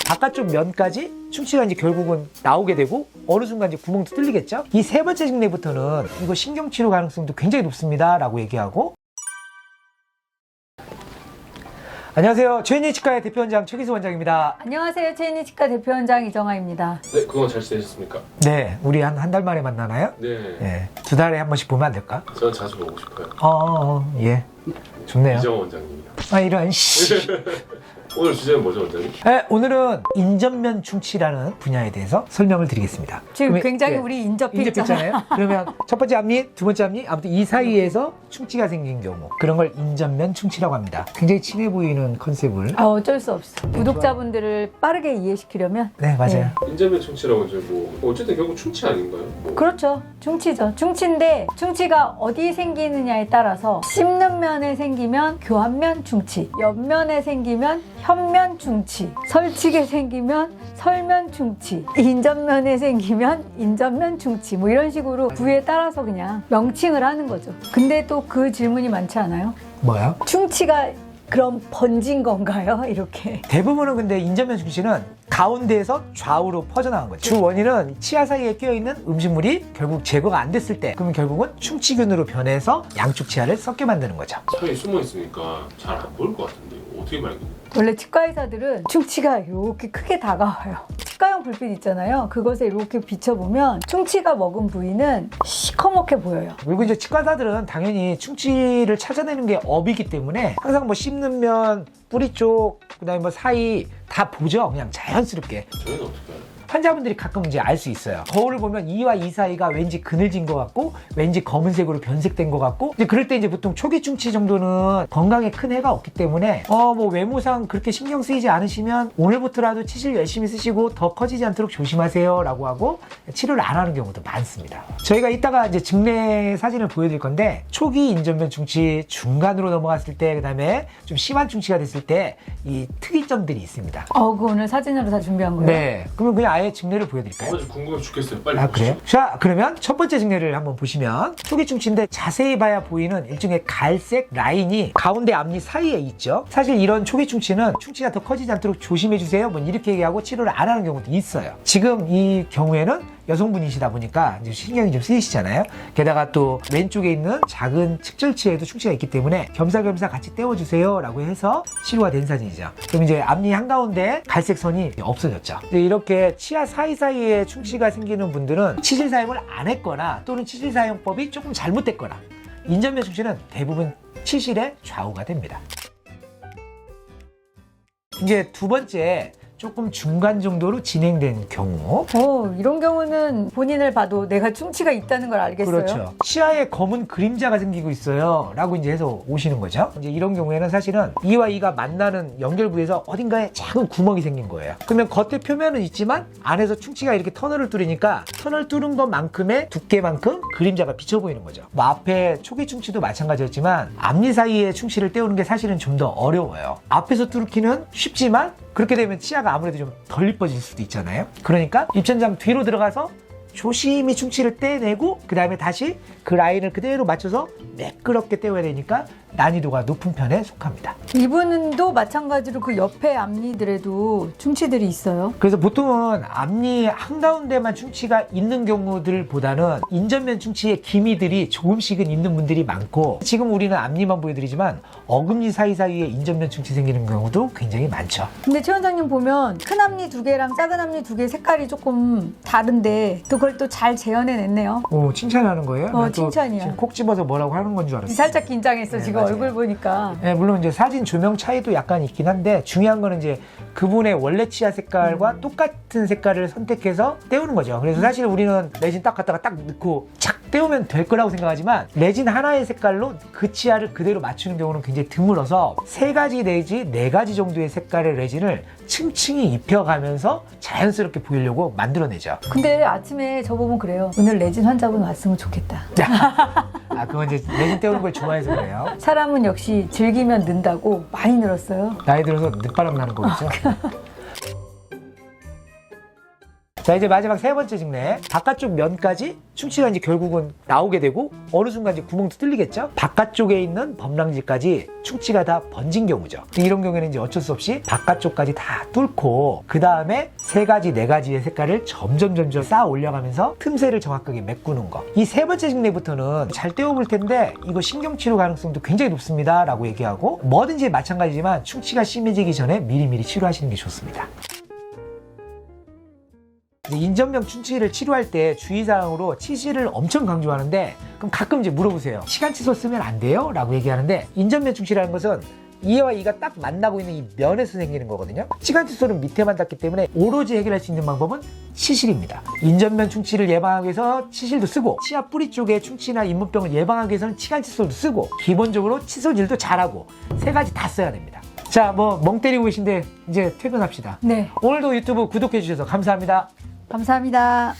바깥쪽 면까지 충치가 이제 결국은 나오게 되고 어느 순간 이제 구멍도 뚫리겠죠. 이 세 번째 증례부터는 이거 신경치료 가능성도 굉장히 높습니다 라고 얘기하고. 안녕하세요. 최인희 치과의 대표원장 최기수 원장입니다. 안녕하세요. 최인희 치과 대표원장 이정아입니다. 네, 그동안 잘 지내셨습니까? 네, 우리 한 달 만에 만나나요? 네. 네, 2달에 한 번씩 보면 안 될까? 저는 자주 보고 싶어요. 예. 좋네요. 이정원 원장님이요. 아, 이런, 씨. 오늘 주제는 뭐죠, 원장님? 네, 오늘은 인전면 충치라는 분야에 대해서 설명을 드리겠습니다. 지금 그러면, 굉장히 예, 우리 인접했잖아요. 인접했잖아요. 그러면 첫 번째 앞니, 두 번째 앞니, 아무튼 이 사이에서 충치가 생긴 경우, 그런 걸 인전면 충치라고 합니다. 굉장히 친해 보이는 컨셉을. 어쩔 수 없어. 구독자분들을 빠르게 이해시키려면. 네, 맞아요. 인절면 충치라고 이제 뭐 어쨌든 결국 충치 아닌가요? 뭐. 그렇죠. 충치죠. 충치인데 충치가 어디 생기느냐에 따라서 씹는 면에 생기면 교환면 충치, 옆면에 생기면 현면 충치, 설치게 생기면 설면 충치, 인전면에 생기면 인전면 충치, 뭐 이런 식으로 부위에 따라서 그냥 명칭을 하는 거죠. 근데 또 그 질문이 많지 않아요? 뭐요? 충치가 그럼 번진 건가요? 이렇게. 대부분은 근데 인전면 충치는 가운데에서 좌우로 퍼져나간 거죠. 주 원인은 치아 사이에 끼어있는 음식물이 결국 제거가 안 됐을 때, 그러면 결국은 충치균으로 변해서 양쪽 치아를 썩게 만드는 거죠. 사이에 숨어 있으니까 잘 안 보일 것 같은데 어떻게 발견해요? 원래 치과의사들은 충치가 이렇게 크게 다가와요. 치과용 불빛 있잖아요. 그것에 이렇게 비춰보면 충치가 먹은 부위는 시커멓게 보여요. 그리고 이제 치과사들은 당연히 충치를 찾아내는 게 업이기 때문에 항상 뭐 씹는 면, 뿌리 쪽, 그다음에 뭐 사이 다 보죠. 그냥 자연스럽게. 저희는 어떻게 해요? 환자분들이 가끔 이제 알 수 있어요. 거울을 보면 이와 이 사이가 왠지 그늘진 것 같고 왠지 검은색으로 변색된 것 같고, 이제 그럴 때 이제 보통 초기 충치 정도는 건강에 큰 해가 없기 때문에 뭐 외모상 그렇게 신경 쓰이지 않으시면 오늘부터라도 치실 열심히 쓰시고 더 커지지 않도록 조심하세요 라고 하고 치료를 안 하는 경우도 많습니다. 저희가 이따가 이제 증례 사진을 보여드릴 건데, 초기 인전면 충치, 중간으로 넘어갔을 때, 그 다음에 좀 심한 충치가 됐을 때 이 특이점들이 있습니다. 그 오늘 사진으로 다 준비한 거예요? 네, 그러면 그냥 아예 증례를 보여드릴까요? 아주 궁금해 죽겠어요. 빨리 아, 보시죠. 그래요? 자, 그러면 첫 번째 증례를 한번 보시면 초기 충치인데 자세히 봐야 보이는 일종의 갈색 라인이 가운데 앞니 사이에 있죠. 사실 이런 초기 충치는 충치가 더 커지지 않도록 조심해 주세요 뭐 이렇게 얘기하고 치료를 안 하는 경우도 있어요. 지금 이 경우에는 여성분이시다 보니까 이제 신경이 좀 쓰이시잖아요. 게다가 또 왼쪽에 있는 작은 측절치에도 충치가 있기 때문에 겸사겸사 같이 떼어주세요 라고 해서 치료가 된 사진이죠. 그럼 이제 앞니 한가운데 갈색 선이 없어졌죠. 이제 이렇게 치아 사이사이에 충치가 생기는 분들은 치실 사용을 안 했거나 또는 치실 사용법이 조금 잘못됐거나, 인전면 충치는 대부분 치실의 좌우가 됩니다. 이제 두 번째, 조금 중간 정도로 진행된 경우. 이런 경우는 본인을 봐도 내가 충치가 있다는 걸 알겠어요. 그렇죠. 치아에 검은 그림자가 생기고 있어요 라고 이제 해서 오시는 거죠. 이제 이런 경우에는 사실은 이와 이가 만나는 연결부에서 어딘가에 작은 구멍이 생긴 거예요. 그러면 겉에 표면은 있지만 안에서 충치가 이렇게 터널을 뚫으니까 터널 뚫은 것만큼의 두께만큼 그림자가 비쳐 보이는 거죠. 뭐 앞에 초기 충치도 마찬가지였지만 앞니 사이에 충치를 떼우는 게 사실은 좀 더 어려워요. 앞에서 뚫기는 쉽지만 그렇게 되면 치아가 아무래도 좀 덜 이뻐질 수도 있잖아요. 그러니까 입천장 뒤로 들어가서 조심히 충치를 떼내고 그 다음에 다시 그 라인을 그대로 맞춰서 매끄럽게 떼어야 되니까 난이도가 높은 편에 속합니다. 이분도 마찬가지로 그 옆에 앞니들에도 충치들이 있어요. 그래서 보통은 앞니 한가운데만 충치가 있는 경우들보다는 인전면 충치의 기미들이 조금씩은 있는 분들이 많고, 지금 우리는 앞니만 보여드리지만 어금니 사이사이에 인전면 충치 생기는 경우도 굉장히 많죠. 근데 최 원장님 보면 큰 앞니 두 개랑 작은 앞니 두 개 색깔이 조금 다른데 또 그걸 또 잘 재현해냈네요. 오, 칭찬하는 거예요? 난 또 칭찬이야. 지금 콕 집어서 뭐라고 하는 건 줄 알았어요. 살짝 긴장했어. 네, 지금 맞아요. 얼굴 보니까. 네, 물론 이제 사진 조명 차이도 약간 있긴 한데 중요한 거는 이제 그분의 원래 치아 색깔과 똑같은 색깔을 선택해서 떼우는 거죠. 그래서 사실 우리는 레진 딱 갖다가 딱 넣고 착 떼우면 될 거라고 생각하지만 레진 하나의 색깔로 그 치아를 그대로 맞추는 경우는 굉장히 드물어서 3가지 내지 4가지 정도의 색깔의 레진을 층층이 입혀가면서 자연스럽게 보이려고 만들어내죠. 근데 아침에 저보면 그래요. 오늘 레진 환자분 왔으면 좋겠다. 아, 그건 이제 레진 떼우는 걸 좋아해서 그래요. 사람은 역시 즐기면 는다고 많이 늘었어요. 나이 들어서 늦바람 나는 거겠죠. 자, 이제 마지막 세 번째 증례. 바깥쪽 면까지 충치가 이제 결국은 나오게 되고 어느 순간 이제 구멍도 뚫리겠죠. 바깥쪽에 있는 범랑지까지 충치가 다 번진 경우죠. 이런 경우에는 이제 어쩔 수 없이 바깥쪽까지 다 뚫고 그 다음에 세 가지, 네 가지의 색깔을 점점 쌓아 올려가면서 틈새를 정확하게 메꾸는 거. 이 세 번째 증례부터는 잘 떼어볼 텐데 이거 신경치료 가능성도 굉장히 높습니다 라고 얘기하고, 뭐든지 마찬가지지만 충치가 심해지기 전에 미리미리 치료하시는 게 좋습니다. 인전병 충치를 치료할 때 주의사항으로 치실을 엄청 강조하는데, 그럼 가끔 이제 물어보세요. 시간 칫솔 쓰면 안 돼요? 라고 얘기하는데, 인전병 충치라는 것은 이와 이가 딱 만나고 있는 이 면에서 생기는 거거든요. 시간 칫솔은 밑에만 닿기 때문에 오로지 해결할 수 있는 방법은 치실입니다. 인전면 충치를 예방하기 위해서 치실도 쓰고, 치아 뿌리 쪽에 충치나 잇몸병을 예방하기 위해서는 치간 칫솔도 쓰고, 기본적으로 칫솔질도 잘하고, 세 가지 다 써야 됩니다. 자, 뭐 멍 때리고 계신데 이제 퇴근합시다. 네. 오늘도 유튜브 구독해 주셔서 감사합니다. 감사합니다.